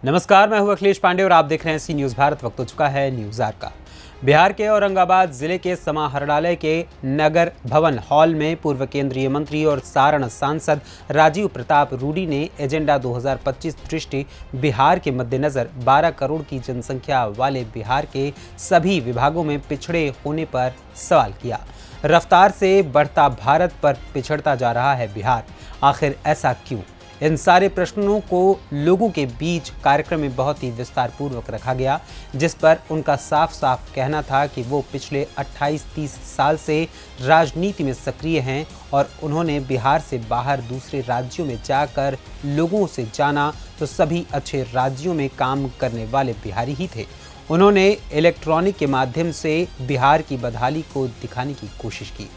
नमस्कार, मैं हूं अखिलेश पांडे और आप देख रहे हैं सी न्यूज़ भारत। वक्त हो चुका है न्यूज़ आर का। बिहार के औरंगाबाद जिले के समाहरणालय के नगर भवन हॉल में पूर्व केंद्रीय मंत्री और सारण सांसद राजीव प्रताप रूडी ने एजेंडा 2025 दृष्टि बिहार के मद्देनजर 12 करोड़ की जनसंख्या वाले बिहार के सभी विभागों में पिछड़े होने पर सवाल किया। रफ्तार से बढ़ता भारत पर पिछड़ता जा रहा है बिहार, आखिर ऐसा क्यों? इन सारे प्रश्नों को लोगों के बीच कार्यक्रम में बहुत ही विस्तार पूर्वक रखा गया, जिस पर उनका साफ साफ कहना था कि वो पिछले 28-30 साल से राजनीति में सक्रिय हैं और उन्होंने बिहार से बाहर दूसरे राज्यों में जाकर लोगों से जाना तो सभी अच्छे राज्यों में काम करने वाले बिहारी ही थे। उन्होंने इलेक्ट्रॉनिक के माध्यम से बिहार की बदहाली को दिखाने की कोशिश की।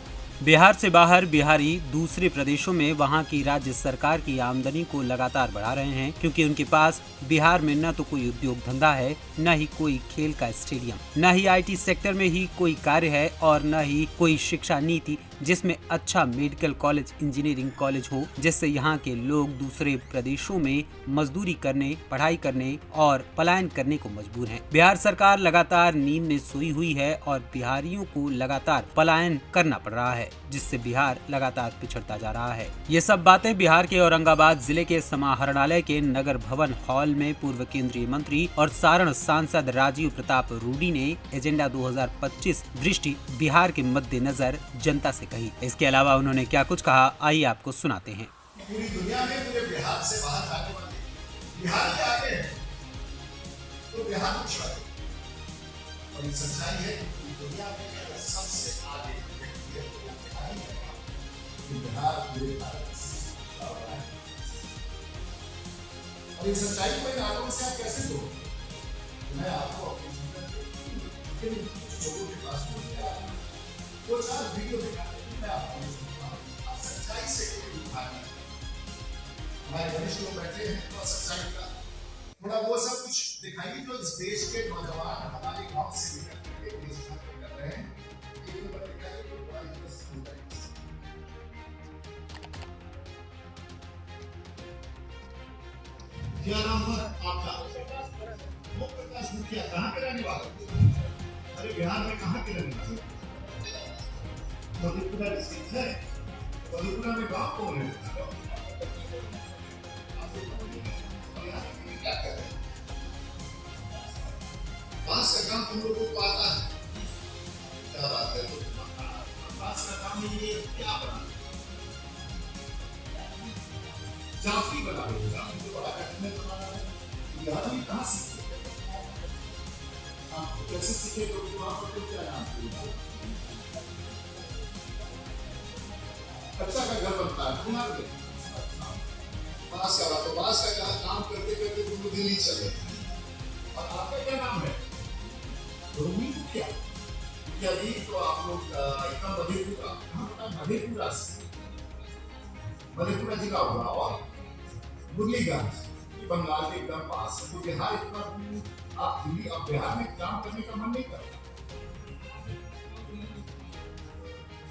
बिहार से बाहर बिहारी दूसरे प्रदेशों में वहां की राज्य सरकार की आमदनी को लगातार बढ़ा रहे हैं, क्योंकि उनके पास बिहार में न तो कोई उद्योग धंधा है, न ही कोई खेल का स्टेडियम, न ही आईटी सेक्टर में ही कोई कार्य है और न ही कोई शिक्षा नीति जिसमें अच्छा मेडिकल कॉलेज, इंजीनियरिंग कॉलेज हो, जिससे यहाँ के लोग दूसरे प्रदेशों में मजदूरी करने, पढ़ाई करने और पलायन करने को मजबूर हैं। बिहार सरकार लगातार नींद में सोई हुई है और बिहारियों को लगातार पलायन करना पड़ रहा है, जिससे बिहार लगातार पिछड़ता जा रहा है। ये सब बातें बिहार के औरंगाबाद जिले के समाहरणालय के नगर भवन हॉल में पूर्व केंद्रीय मंत्री और सारण सांसद राजीव प्रताप रूडी ने एजेंडा 2025 दृष्टि बिहार के मद्देनजर जनता से कही। इसके अलावा उन्होंने क्या कुछ कहा, आइए आपको सुनाते हैं। पूरी दुनिया में पूरे बिहार से बाहर जाने वाले बिहार के आगे है तो बिहार पिछड़ा है, और ये सच्चाई है कि दुनिया में अगर सबसे आगे व्यक्ति है तो बिहार ही है। बिहार पूरे भारत से पिछड़ा हुआ है, और ये सच्चाई को इन आंकड़ों से आप कैसे दो? मैं आपको अपने जीवन के लोगों के पास दो चार वीडियो दिखाते हैं, मैं आपको सच्चाई से कोई उठा नहीं। हमारे वरिष्ठ लोग बैठे हैं तो सच्चाई का थोड़ा वो सब कुछ दिखाइए जो इस देश के नौजवान हमारे गांव से निकल के देश भर में कर रहे हैं। एक नंबर दिखाइए तो बड़ा इंटरेस्ट होता है। क्या नाम है आपका? वो प्रकाश मुखिया कहाँ के रहने वाले? अरे बिहार में कहाँ के रहने वाले? मधेपुरा डिस्ट्रिक्ट है। मधेपुरा में गांव कौन है? बांस का काम तुम लोगों को आता है? क्या बात है? बांस का काम ये क्या बना? जाफरी बना रहे हो? जाफरी तो बड़ा कठिन बनाना है। ये आदमी कहाँ सीखे? आप कैसे सीखे? तो वहाँ पर क्या नाम है? अच्छा का घर बनता है तुम्हारे बांस का, तो बांस का काम करते करते तुम लोग दिल्ली चले। और आपका क्या नाम है? रूमी मुखिया। मुखिया जी तो आप लोग एकदम मधेपुरा, मधेपुरा से, मधेपुरा जिला होगा और मुरलीगंज बंगाल के एकदम पास है। तो बिहार इतना दूर आप दिल्ली, अब बिहार में काम करने का मन नहीं करता।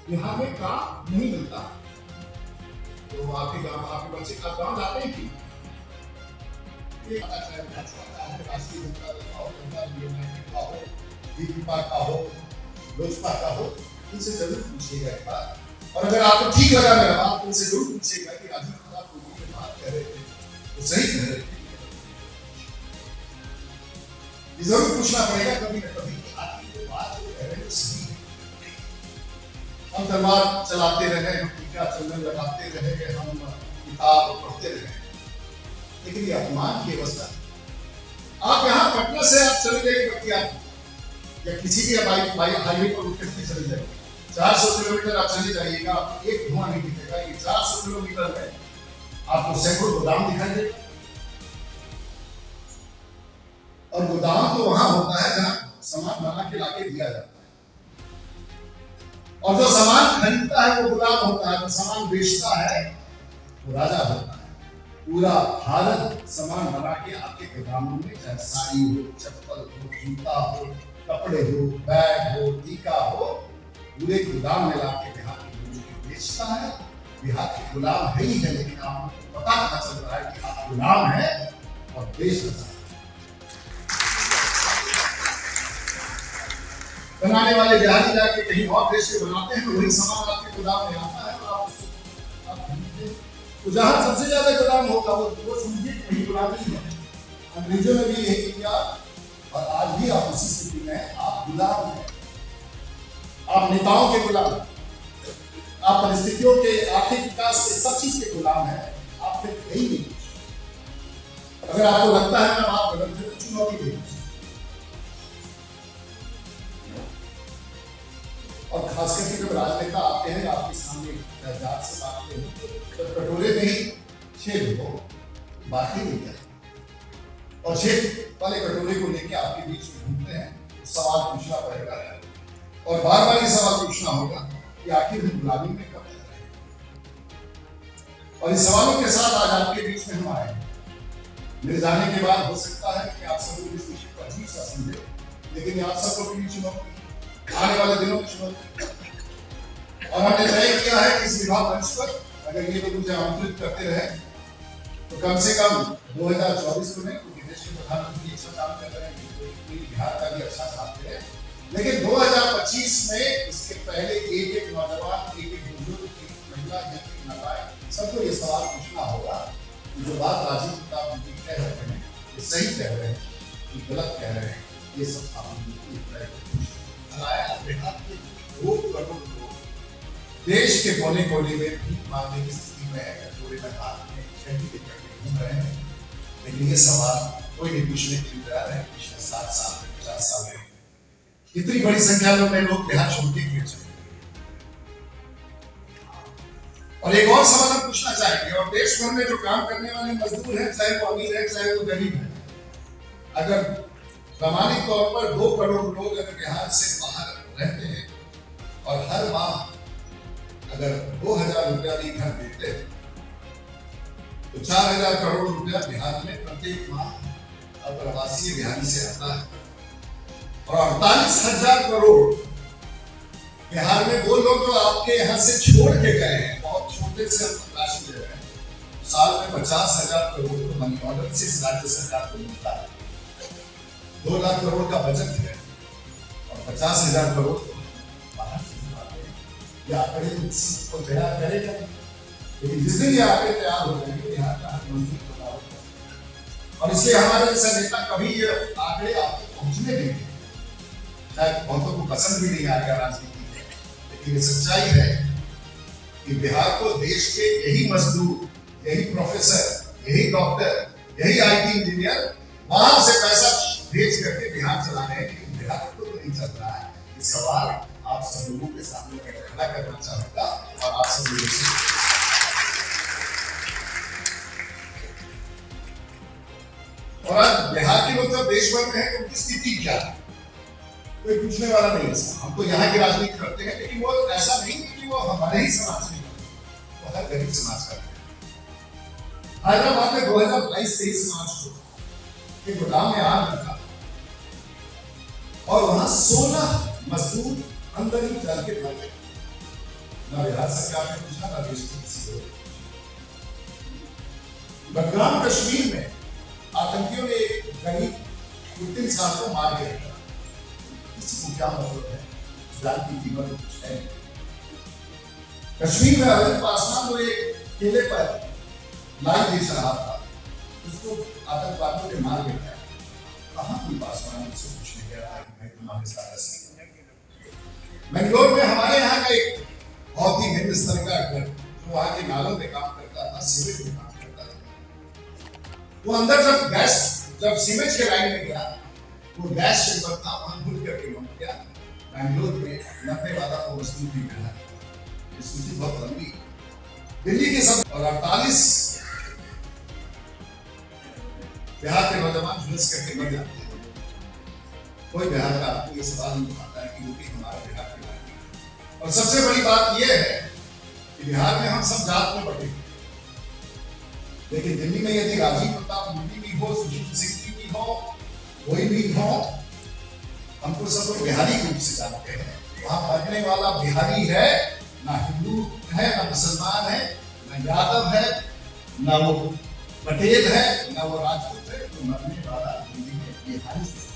बिहार में काम नहीं मिलता तो आपके गांव, आपके बच्चे आप गांव जाते हैं कि राष्ट्रीय जनता दल का हो, जनता यूनाइटेड का हो, बीजेपी का हो, लोजपा का हो, उनसे जरूर पूछिएगा एक बार। और अगर आपको ठीक लगा मेरा बात, उनसे जरूर पूछिएगा कि राजीव प्रताप रूडी जो बात कह रहे थे तो सही कह रहे थे। ये जरूर पूछना पड़ेगा कभी न कभी कि आपकी जो बात जो कह रहे हैं सही है। हम दरबार चलाते रहे, हम टीका चंदन लगाते रहे, हम किताब पढ़ते रहे, लेकिन ये अपमान की अवस्था। आप यहाँ पटना से आप चले जाइए बतिया या किसी भी हाईवे पर उठ के चले जाइए, 400 किलोमीटर आप चले जाइएगा, आपको एक धुआं नहीं दिखेगा। ये 400 किलोमीटर में आपको सैकड़ों गोदाम दिखाई देगा, और गोदाम तो वहां होता है जहां सामान बना के लाके दिया जाता है, और जो सामान खरीदता है वो गुलाम होता है, जो सामान बेचता है वो राजा होता है। पूरा भारत सामान बना के आपके गोदामों में, चाहे साड़ी हो, चप्पल हो, जूता हो, कपड़े हो, बैग हो, टीका हो, पूरे गोदाम में लाके बिहार के लोगों को बेचता है। बिहार के गुलाम है ही है, लेकिन आपको पता चल रहा है कि आप गुलाम है और देश बचा। बनाने वाले बिहारी जाके कहीं और देश के बनाते हैं तो वही सामान आपके गोदाम में आता है और आप खरीदते हैं। तो जहाँ सबसे ज्यादा गोदाम होगा वो समझिए वही गुलामी है। अंग्रेजों ने भी यही किया और आज भी आप उसी स्थिति में हैं। आप गुलाम हैं, आप नेताओं के गुलाम हैं, आप परिस्थितियों के आर्थिक विकास के सब चीज के गुलाम हैं। आप फिर यही नहीं कुछ। अगर आपको लगता है मैं आप गलत है तो चुनौती दे और खास करके जब राजनेता आते हैं आपके सामने जात से बात हैं तो कटोरे में ही छेद हो बाकी नहीं जाए और छेद वाले कटोरे को लेके आपके बीच में घूमते हैं। सवाल पूछना पड़ेगा और बार बार ये सवाल पूछना होगा कि आखिर हम गुलामी में कब रह रहे हैं। और इस सवालों के साथ आज आपके बीच में हम आए हैं। मेरे जाने के बाद हो सकता है कि आप सब लोग इस विषय को अजीब सा समझे, लेकिन आप सब लोग की चुनौती आने वाले दिनों में चुनौती और हमने तय किया है कि इस विवाह मंच पर अगर ये लोग मुझे आमंत्रित करते रहे तो कम से कम 2024 में क्योंकि देश के प्रधानमंत्री अच्छा काम कर रहे हैं तो बिहार का भी अच्छा साथ है, लेकिन 2025 में इसके पहले एक नौजवान एक बुजुर्ग एक महिला एक नाबालिग सबको ये सवाल पूछना होगा कि जो बात राजीव प्रताप जी कह रहे हैं ये सही कह रहे हैं कि गलत कह रहे हैं। ये सब देश के कोने कोने में भीख मांगने की स्थिति में कटोरे में हाथ में शहरी लेकर घूम रहे हैं, लेकिन ये सवाल कोई नहीं पूछने के लिए तैयार है। पिछले 7 साल में 50 साल में इतनी बड़ी संख्या में लोग बिहार छोड़ के क्यों चले और एक और सवाल हम पूछना चाहेंगे और देश भर में जो काम करने वाले मजदूर हैं चाहे वो अमीर है चाहे वो गरीब है, अगर प्रामाणिक तौर पर 2 करोड़ लोग अगर बिहार से बाहर रहते हैं और हर माह अगर 2000 रुपया भी घर देते तो 4000 करोड़ रुपया बिहार में प्रत्येक माह अप्रवासी बिहारी से आता है और 48,000 करोड़ बिहार में वो लोग जो आपके यहाँ से छोड़ के गए हैं, बहुत छोटे से राशि दे रहे हैं, साल में 50,000 करोड़ को मनी ऑर्डर से इस राज्य सरकार को मिलता है। 2 लाख करोड़ का बजट है और 50,000 करोड़ बाहर से आते हैं। ये आंकड़े को तैयार करेगा, लेकिन जिस दिन ये आंकड़े तैयार हो जाएंगे यहाँ का मंजूर होगा और इसलिए हमारे जैसा नेता कभी ये आंकड़े आपको पहुंचने देंगे, चाहे बहुतों को पसंद भी नहीं आएगा राजनीति में, लेकिन ये सच्चाई है कि बिहार को देश के यही मजदूर, यही प्रोफेसर, यही डॉक्टर, यही IT इंजीनियर वहां से पैसा भेज करके बिहार चला रहे हैं, लेकिन बिहार को तो नहीं चल रहा है। ये सवाल आप सब लोगों के सामने खड़ा करना चाहूंगा और आप सब लोगों से और आज बिहार के लोग जब देश भर में है उनकी स्थिति क्या है कोई पूछने वाला नहीं है। हम तो यहाँ की राजनीति करते हैं, लेकिन वो ऐसा नहीं कि वो हमारे ही समाज में, वो हर गरीब समाज का है। हैदराबाद में 2022-23 मार्च को एक गोदाम में आग लगा और वहां 16 मजदूर अंदर ही जल के मर गए। ना बिहार सरकार ने पूछा, ना देश की किसी को। बडगाम कश्मीर में आतंकियों ने एक गरीब 3 साल को मार के रखा। इसको क्या मतलब है? जान की कीमत कुछ है। कश्मीर में अरविंद पासवान को एक केले पर लाइव बेच रहा था, उसको आतंकवादियों ने मार के रखा। कहाँ कोई पासवान उससे पूछने गया था कि भाई तुम्हारे साथ ऐसे बेंगलोर में हमारे यहाँ का एक बहुत ही निम्न स्तर का घर जो वहाँ के नालों में काम करता था, सीवेज में काम करता था, वो अंदर जब सीमेंट के लाइन में गया, वो गैस चेंबर था, वहां भूल करके मर गया। बेंगलोर में 90 वाला वो मजदूर भी मिला। ये सूची बहुत लंबी। दिल्ली के सब और 48 बिहार के नौजवान झुलस करके मर जाते हैं। कोई बिहार का आपको ये सवाल नहीं उठाता है कि वो भी हमारा बिहार के बारे में। और सबसे बड़ी बात यह है कि बिहार में हम सब जात में बटे, लेकिन दिल्ली में यदि राजीव प्रताप मोदी भी हो, सुशील सिंह भी हो, कोई भी हो, हमको सब लोग बिहारी रूप से जानते हैं। वहां पढ़ने वाला बिहारी है, ना हिंदू है, ना मुसलमान है, ना यादव है, ना वो पटेल है, ना वो राजपूत है। तो मरने वाला दिल्ली में बिहारी से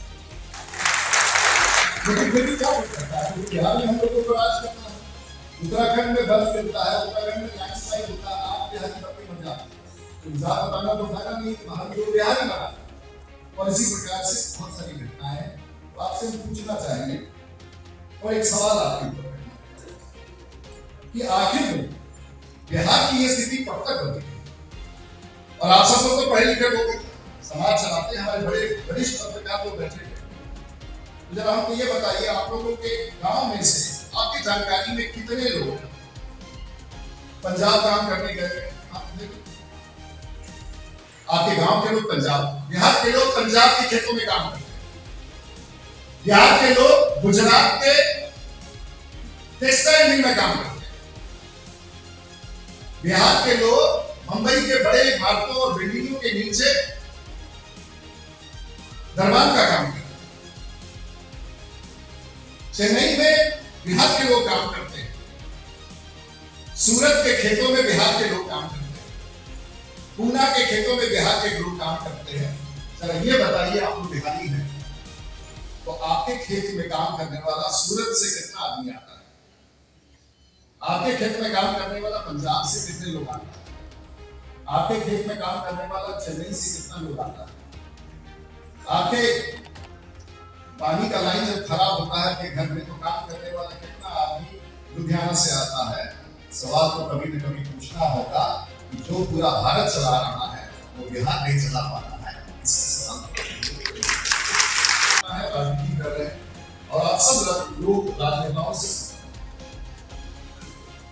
लेकिन फिर भी क्या हो सकता है, क्योंकि बिहार में हम लोगों को राज करना है। उत्तराखंड में बर्फ गिरता है, उत्तराखंड में लैंडस्लाइड होता है, आप बिहार की पत्नी बन जाते हैं। ज्यादा बताना तो फायदा नहीं, वहां की बिहार ही बना। और इसी प्रकार से बहुत सारी घटनाएं हैं। तो आपसे हम पूछना चाहेंगे और एक सवाल आपके ऊपर कि आखिर में बिहार की ये स्थिति कब तक बनेगी। और आप सब लोग तो पढ़े लिखे लोग, समाज चलाते हैं, हमारे बड़े वरिष्ठ पत्रकार लोग बैठे हैं। जरा हमको ये बताइए, आप लोगों के गांव में से आपकी जानकारी में कितने लोग पंजाब काम करने गए? आपके गांव के लोग पंजाब, बिहार के लोग पंजाब के खेतों में काम करते हैं। बिहार के लोग गुजरात के टेक्सटाइल मिल में काम करते हैं। बिहार के लोग मुंबई के बड़े इमारतों और बिल्डिंगों के नीचे दरबान का काम करते हैं। चेन्नई में बिहार के लोग काम करते हैं। सूरत के खेतों में बिहार के लोग काम करते हैं। पूना के खेतों में बिहार के लोग काम करते हैं। जरा ये बताइए, आप लोग बिहारी हैं, तो आपके खेत में काम करने वाला सूरत से कितना आदमी आता है? आपके खेत में काम करने वाला पंजाब से कितने लोग आता है? आपके खेत में काम करने वाला चेन्नई से कितना लोग आता है? आपके पानी का लाइन जब खराब होता है कि घर में, तो काम करने वाला कितना आदमी लुधियाना से आता है? सवाल तो कभी न कभी पूछना होगा कि जो पूरा भारत चला रहा है वो बिहार नहीं चला पा रहा है। इसका सवाल है, राजनीति कर रहे हैं और आप सब लोग राजनेताओं से।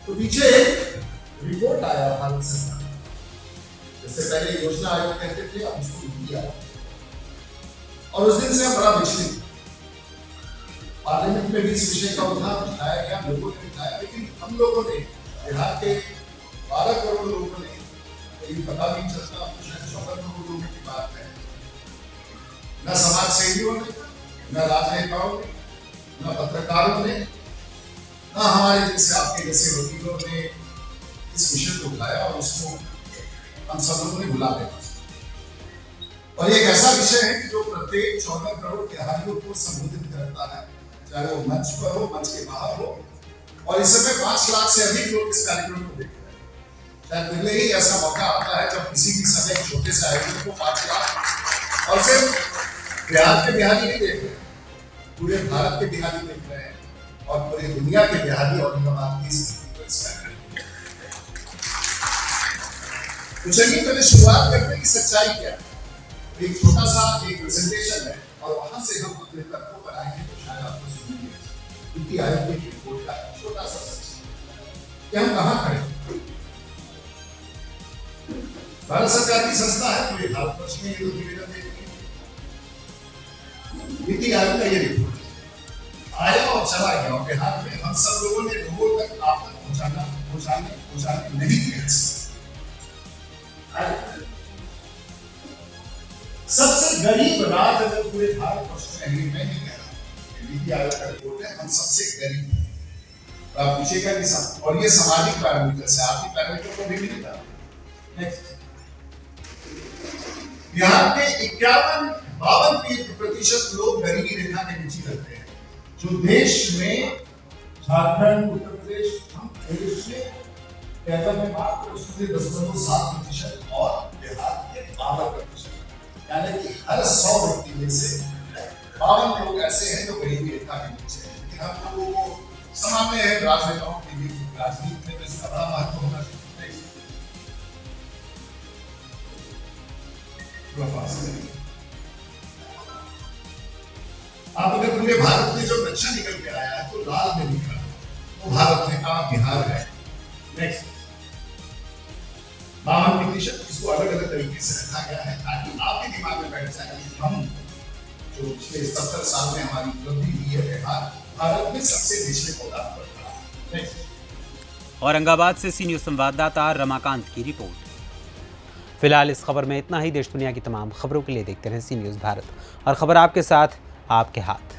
तो पीछे एक रिपोर्ट आया भारत सरकार, इससे पहले योजना आयोग कहते थे, अब उसको दिया, और उस दिन से हम बड़ा विचलित। पार्लियामेंट में भी इस विषय का उठाया गया, लोगों ने उठाया, लेकिन हम लोगों ने, बिहार के 12 करोड़ लोगों ने, ये पता नहीं चलता, 14 करोड़ लोगों की बात है, न समाज सेवियों ने, न राजनेताओं ने, न पत्रकारों ने, न हमारे जैसे आपके जैसे वकीलों ने इस विषय को उठाया और उसको हम सब लोगों ने भुला दिया। और ये एक ऐसा विषय है कि जो प्रत्येक 14 करोड़ बिहारियों को संबोधित करता है, चाहे वो मंच पर हो, मंच के बाहर हो। और इस समय 5 लाख से अधिक लोग इस कार्यक्रम को देख रहे हैं। शायद पहले ही ऐसा मौका आता है जब किसी भी समय छोटे से आयोजन को 5 लाख, और सिर्फ बिहार के बिहारी नहीं देख रहे, पूरे भारत के बिहारी देख रहे हैं, और पूरी दुनिया के बिहारी औरंगाबाद की स्थिति को इस कार्यक्रम। तो चलिए पहले शुरुआत करते हैं कि सच्चाई क्या है। एक छोटा सा एक प्रेजेंटेशन है, और वहां से हम अपने तर्कों पर आएंगे, तो शायद आपको सुनेंगे नीति आयोग की रिपोर्ट का छोटा सा सच कि हम कहां खड़े हैं। भारत सरकार की संस्था है, पूरे भारतवर्ष में ये तो निवेदन देती है। नीति आयोग का ये रिपोर्ट आया और चला गया, और बिहार में हम सब लोगों ने लोगों तक आफत पहुंचाने नहीं दिया। सबसे गरीब राज्य अगर पूरे भारतवर्ष में है, मैं नहीं कह रहा, नीति आयोग का रिपोर्ट है, हम सबसे गरीब हैं। आप पूछेगा कि सब, और ये सामाजिक पैरामीटर से, आर्थिक पैरामीटर को भी मिलता है। नेक्स्ट, बिहार के 51-52% लोग गरीबी रेखा के नीचे रहते हैं, जो देश में झारखंड, उत्तर प्रदेश, हम देश में मात्र उसमें 10.7% और बिहार के 12%, यानी कि हर 100 व्यक्ति में से 52 लोग ऐसे हैं जो गरीबी रेखा के नीचे हैं। लेकिन हम लोगों को सामान्य है, राजनेताओं के लिए राजनीति में इसका बड़ा महत्व होना चाहिए। आप अगर पूरे भारत में जो नक्शा निकल के आया है, तो लाल में लिखा है, तो भारत में कहा बिहार है। नेक्स्ट, 52% इसको अलग अलग तरीके से रखा गया है ताकि आपके दिमाग में बैठ जाए कि हम जो पिछले 70 साल में हमारी उपलब्धि हुई है, बिहार भारत में सबसे निचले पदार्थ पर खड़ा है। नेक्स्ट, औरंगाबाद से सी न्यूज़ संवाददाता रमाकांत की रिपोर्ट। फिलहाल इस खबर में इतना ही। देश दुनिया की तमाम खबरों के लिए देखते रहें सी न्यूज़ भारत, और खबर आपके साथ, आपके हाथ।